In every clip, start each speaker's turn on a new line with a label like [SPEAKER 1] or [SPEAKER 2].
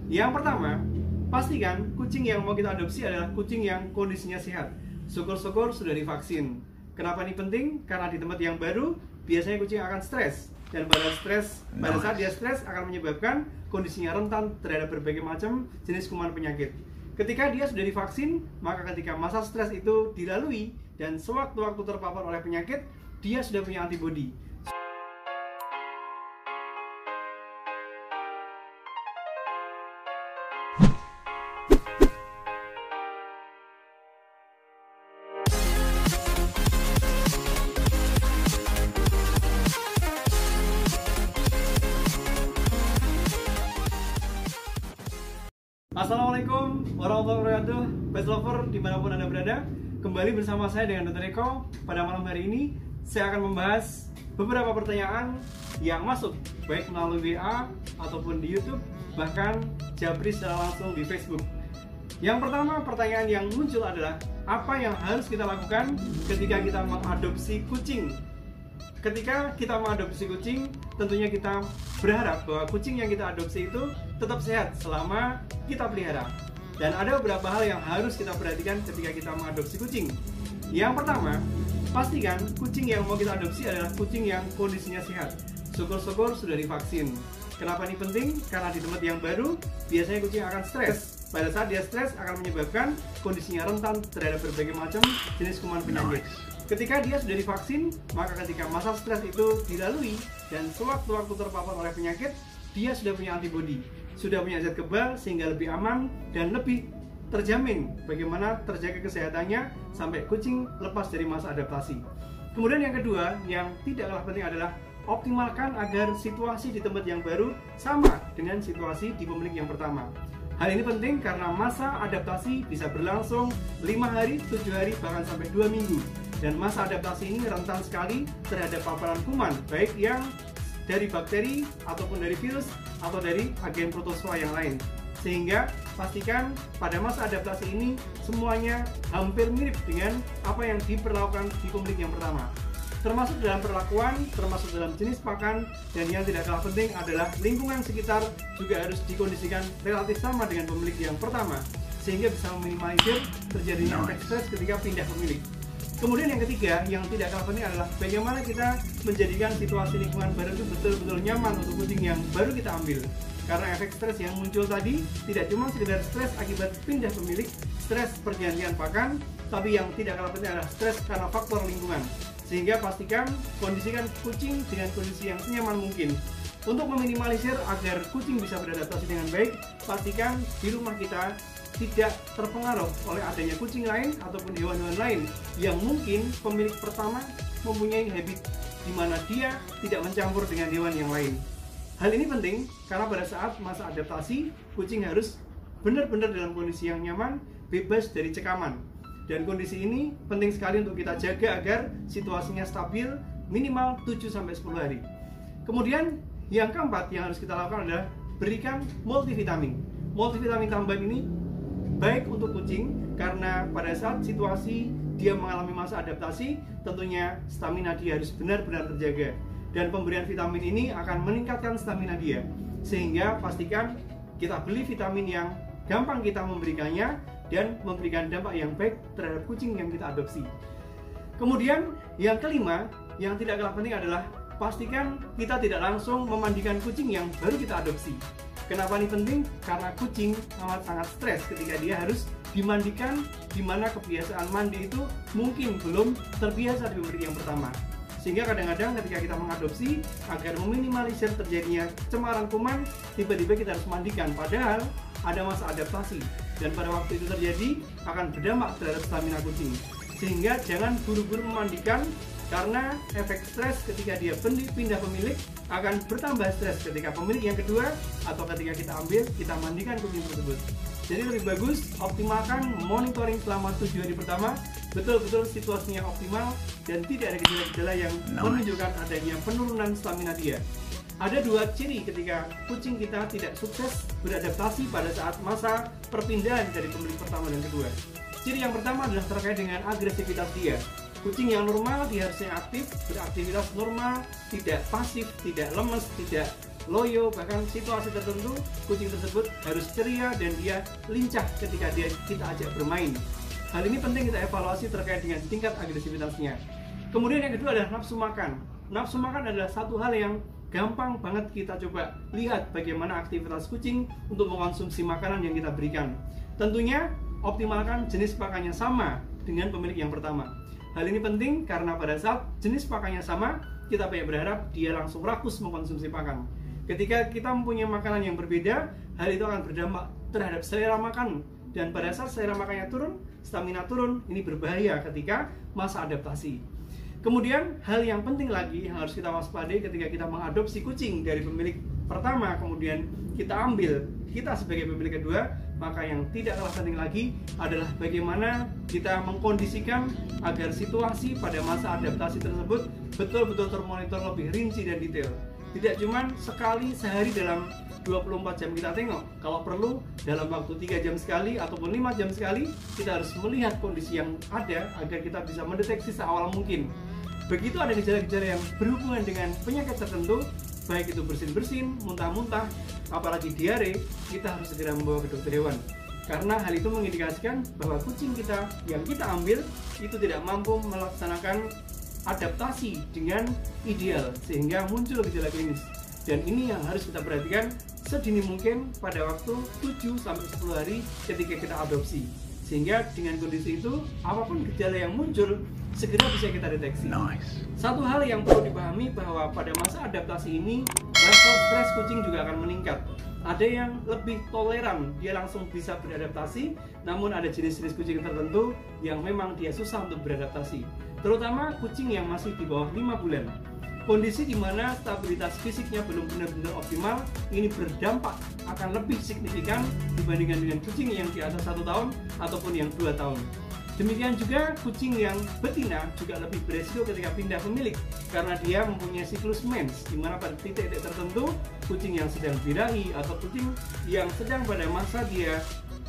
[SPEAKER 1] Yang pertama, pastikan kucing yang mau kita adopsi adalah kucing yang kondisinya sehat. Syukur-syukur sudah divaksin. Kenapa ini penting? Karena di tempat yang baru biasanya kucing akan stres, dan pada saat dia stres akan menyebabkan kondisinya rentan terhadap berbagai macam jenis kuman penyakit. Ketika dia sudah divaksin, maka ketika masa stres itu dilalui dan sewaktu-waktu terpapar oleh penyakit, dia sudah punya antibodi. Assalamualaikum warahmatullahi wabarakatuh, pet lover dimanapun Anda berada. Kembali bersama saya dengan Dr. Eko. Pada malam hari ini saya akan membahas beberapa pertanyaan yang masuk baik melalui WA ataupun di YouTube, bahkan japri secara langsung di Facebook. Yang pertama, pertanyaan yang muncul adalah apa yang harus kita lakukan ketika kita mengadopsi kucing. Ketika kita mengadopsi kucing, tentunya kita berharap bahwa kucing yang kita adopsi itu tetap sehat selama kita pelihara. Dan ada beberapa hal yang harus kita perhatikan ketika kita mengadopsi kucing. Yang pertama, pastikan kucing yang mau kita adopsi adalah kucing yang kondisinya sehat. Syukur-syukur sudah divaksin. Kenapa ini penting? Karena di tempat yang baru biasanya kucing akan stres. Pada saat dia stres akan menyebabkan kondisinya rentan terhadap berbagai macam jenis kuman penyakit. Ketika dia sudah divaksin, maka ketika masa stres itu dilalui dan sewaktu-waktu terpapar oleh penyakit, dia sudah punya antibodi, sudah punya zat kebal sehingga lebih aman dan lebih terjamin bagaimana terjaga kesehatannya sampai kucing lepas dari masa adaptasi. Kemudian yang kedua, yang tidak kalah penting adalah optimalkan agar situasi di tempat yang baru sama dengan situasi di pemilik yang pertama. Hal ini penting karena masa adaptasi bisa berlangsung 5 hari, 7 hari, bahkan sampai 2 minggu. Dan masa adaptasi ini rentan sekali terhadap paparan kuman, baik yang dari bakteri, ataupun dari virus, atau dari agen protozoa yang lain. Sehingga pastikan pada masa adaptasi ini semuanya hampir mirip dengan apa yang diperlakukan di pemilik yang pertama. Termasuk dalam perlakuan, termasuk dalam jenis pakan, dan yang tidak kalah penting adalah lingkungan sekitar juga harus dikondisikan relatif sama dengan pemilik yang pertama, sehingga bisa meminimalisir terjadinya efek stres ketika pindah pemilik. Kemudian yang ketiga, yang tidak kalah penting adalah bagaimana kita menjadikan situasi lingkungan baru itu betul-betul nyaman untuk kucing yang baru kita ambil. Karena efek stres yang muncul tadi tidak cuma sekedar stres akibat pindah pemilik, stres pergantian pakan, tapi yang tidak kalah penting adalah stres karena faktor lingkungan. Sehingga pastikan kondisikan kucing dengan kondisi yang senyaman mungkin. Untuk meminimalisir agar kucing bisa beradaptasi dengan baik, pastikan di rumah kita tidak terpengaruh oleh adanya kucing lain ataupun hewan-hewan lain yang mungkin pemilik pertama mempunyai habit di mana dia tidak mencampur dengan hewan yang lain. Hal ini penting karena pada saat masa adaptasi, kucing harus benar-benar dalam kondisi yang nyaman, bebas dari cekaman. Dan kondisi ini penting sekali untuk kita jaga agar situasinya stabil minimal 7-10 hari. Kemudian yang keempat yang harus kita lakukan adalah berikan multivitamin. Multivitamin tambahan ini baik untuk kucing karena pada saat situasi dia mengalami masa adaptasi, tentunya stamina dia harus benar-benar terjaga. Dan pemberian vitamin ini akan meningkatkan stamina dia. Sehingga pastikan kita beli vitamin yang gampang kita memberikannya dan memberikan dampak yang baik terhadap kucing yang kita adopsi. Kemudian yang kelima, yang tidak kalah penting adalah pastikan kita tidak langsung memandikan kucing yang baru kita adopsi. Kenapa ini penting? Karena kucing amat sangat stres ketika dia harus dimandikan, di mana kebiasaan mandi itu mungkin belum terbiasa di pemilik yang pertama. Sehingga kadang-kadang ketika kita mengadopsi, agar meminimalisir terjadinya cemaran kuman, tiba-tiba kita harus mandikan. Padahal ada masa adaptasi, dan pada waktu itu terjadi akan berdampak terhadap stamina kucing. Sehingga jangan buru-buru memandikan, karena efek stres ketika dia pindah pemilik akan bertambah stres ketika pemilik yang kedua atau ketika kita ambil, kita mandikan kucing tersebut. Jadi lebih bagus optimalkan monitoring selama 7 hari pertama, betul-betul situasinya optimal dan tidak ada gejala-gejala yang menunjukkan adanya penurunan stamina dia. Ada 2 ciri ketika kucing kita tidak sukses beradaptasi pada saat masa perpindahan dari pemilik pertama dan kedua. Ciri yang pertama adalah terkait dengan agresivitas dia. Kucing yang normal dia harusnya aktif, beraktivitas normal, tidak pasif, tidak lemes, tidak loyo, bahkan situasi tertentu kucing tersebut harus ceria dan dia lincah ketika kita ajak bermain. Hal ini penting kita evaluasi terkait dengan tingkat agresivitasnya. Kemudian yang kedua adalah nafsu makan. Nafsu makan adalah satu hal yang gampang banget kita coba lihat bagaimana aktivitas kucing untuk mengkonsumsi makanan yang kita berikan. Tentunya optimalkan jenis pakannya sama dengan pemilik yang pertama. Hal ini penting karena pada saat jenis pakannya sama, kita banyak berharap dia langsung rakus mengkonsumsi pakan. Ketika kita mempunyai makanan yang berbeda, hal itu akan berdampak terhadap selera makan. Dan pada saat selera makannya turun, stamina turun, ini berbahaya ketika masa adaptasi. Kemudian hal yang penting lagi yang harus kita waspadai ketika kita mengadopsi kucing dari pemilik pertama, kemudian kita ambil kita sebagai pemilik kedua, maka yang tidak kalah penting lagi adalah bagaimana kita mengkondisikan agar situasi pada masa adaptasi tersebut betul-betul termonitor lebih rinci dan detail. Tidak cuma sekali sehari dalam 24 jam kita tengok, kalau perlu dalam waktu 3 jam sekali ataupun 5 jam sekali, kita harus melihat kondisi yang ada agar kita bisa mendeteksi seawal mungkin. Begitu ada gejala-gejala yang berhubungan dengan penyakit tertentu, baik itu bersin-bersin, muntah-muntah, apalagi diare, kita harus segera membawa ke dokter hewan. Karena hal itu mengindikasikan bahwa kucing kita yang kita ambil itu tidak mampu melaksanakan adaptasi dengan ideal sehingga muncul gejala klinis. Dan ini yang harus kita perhatikan sedini mungkin pada waktu 7-10 hari ketika kita adopsi. Sehingga dengan kondisi itu, apapun gejala yang muncul segera bisa kita deteksi. Satu hal yang perlu dipahami bahwa pada masa adaptasi ini level stres kucing juga akan meningkat. Ada yang lebih toleran, dia langsung bisa beradaptasi, namun ada jenis-jenis kucing tertentu yang memang dia susah untuk beradaptasi. Terutama kucing yang masih di bawah 5 bulan. Kondisi di mana stabilitas fisiknya belum benar-benar optimal, ini berdampak akan lebih signifikan dibandingkan dengan kucing yang di atas 1 tahun ataupun yang 2 tahun. Demikian juga kucing yang betina juga lebih beresiko ketika pindah pemilik karena dia mempunyai siklus mens, di mana pada titik-titik tertentu kucing yang sedang birahi atau kucing yang sedang pada masa dia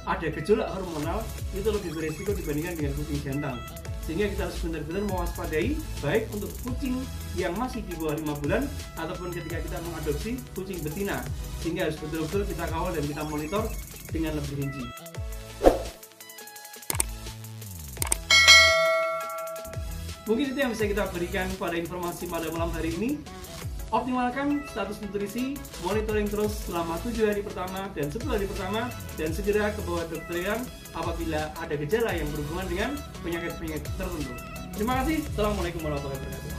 [SPEAKER 1] ada gejolak hormonal itu lebih beresiko dibandingkan dengan kucing jantan. Sehingga kita harus benar-benar mewaspadai baik untuk kucing yang masih di bawah 5 bulan ataupun ketika kita mengadopsi kucing betina, sehingga harus betul-betul kita kawal dan kita monitor dengan lebih rinci. Mungkin itu yang bisa kita berikan pada informasi pada malam hari ini. Optimalkan status nutrisi, monitoring terus selama 7 hari pertama dan 10 hari pertama, dan segera ke bawah dokter hewan apabila ada gejala yang berhubungan dengan penyakit-penyakit tertentu. Terima kasih. Assalamualaikum warahmatullahi wabarakatuh.